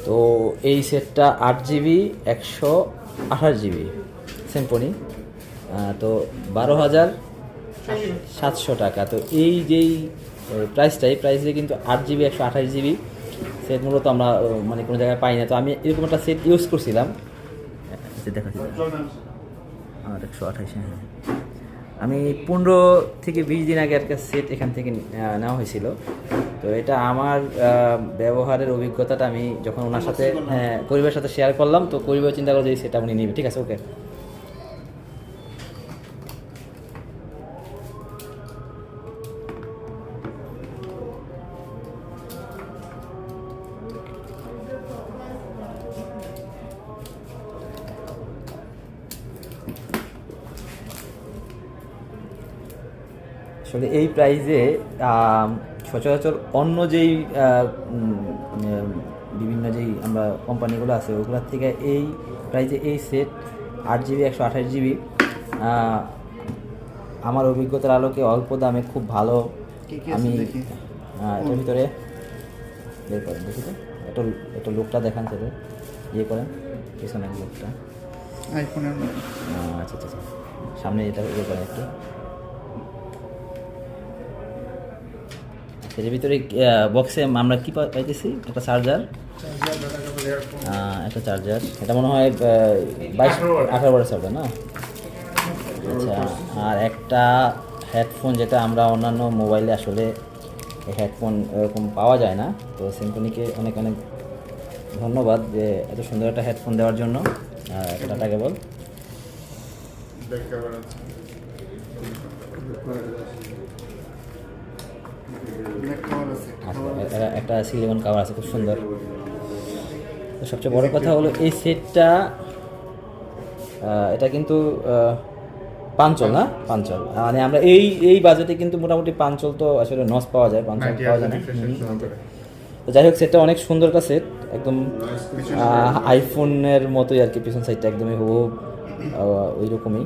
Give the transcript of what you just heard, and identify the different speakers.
Speaker 1: তো এই সেটটা 8GB 128GB সিম্ফনি, তো 12,700 টাকা। তো এই যেই প্রাইসে কিন্তু 8GB 128GB সেট মূলত আমরা মানে কোনো জায়গায় পাই না। তো আমি এরকম একটা সেট ইউজ করছিলাম, দেখাচ্ছি 128। হ্যাঁ, আমি 15 থেকে 20 দিন আগে একটা সেট এখান থেকে নেওয়া হয়েছিল। তো এটা আমার ব্যবহারের অভিজ্ঞতাটা আমি যখন ওনার সাথে পরিবারের সাথে শেয়ার করলাম, তো পরিবার চিন্তা করে যে সেটা উনি নেবে। ঠিক আছে, ওকে। আসলে এই প্রাইজে সচরাচর অন্য যেই বিভিন্ন যেই আমরা কোম্পানিগুলো আছে ওগুলোর থেকে এই প্রাইজে এই সেট 8GB 128GB আমার অভিজ্ঞতার আলোকে অল্প দামে খুব ভালো। আমি এটার ভিতরে বের করেন, দেখি তো একটু লুকটা দেখান, সেটা ইয়ে করেন পিছনের লুকটা আইফোনের। আচ্ছা আচ্ছা, সামনে এটা ইয়ে করেন একটু। এর ভিতরে বক্সে আমরা কি পাইতেছি? একটা চার্জার, একটা চার্জার, এটা মনে হয় 18 ওয়াটের চার্জার না? আচ্ছা, আর একটা হেডফোন, যেটা আমরা অন্যান্য মোবাইলে আসলে হেডফোন এরকম পাওয়া যায় না। তো সিম্ফনিকে অনেক অনেক ধন্যবাদ যে এত সুন্দর একটা হেডফোন দেওয়ার জন্য। এটা কেবল একটা সিলিকন কাভার আছে, খুব সুন্দর। তো সবচেয়ে বড় কথা হলো এই সেটটা, এটা কিন্তু পাঞ্চল না, পাঞ্চল মানে আমরা এই বাজেটে কিন্তু মোটামুটি পাঞ্চল তো আসলে নস পাওয়া যায়, পাঞ্চল পাওয়া যায় না। তো যাই হোক, সেটটা অনেক সুন্দর একটা সেট, একদম আইফোনের মতোই আর কি। পিছন সাইডটা একদমই হুবহু ওই রকমই।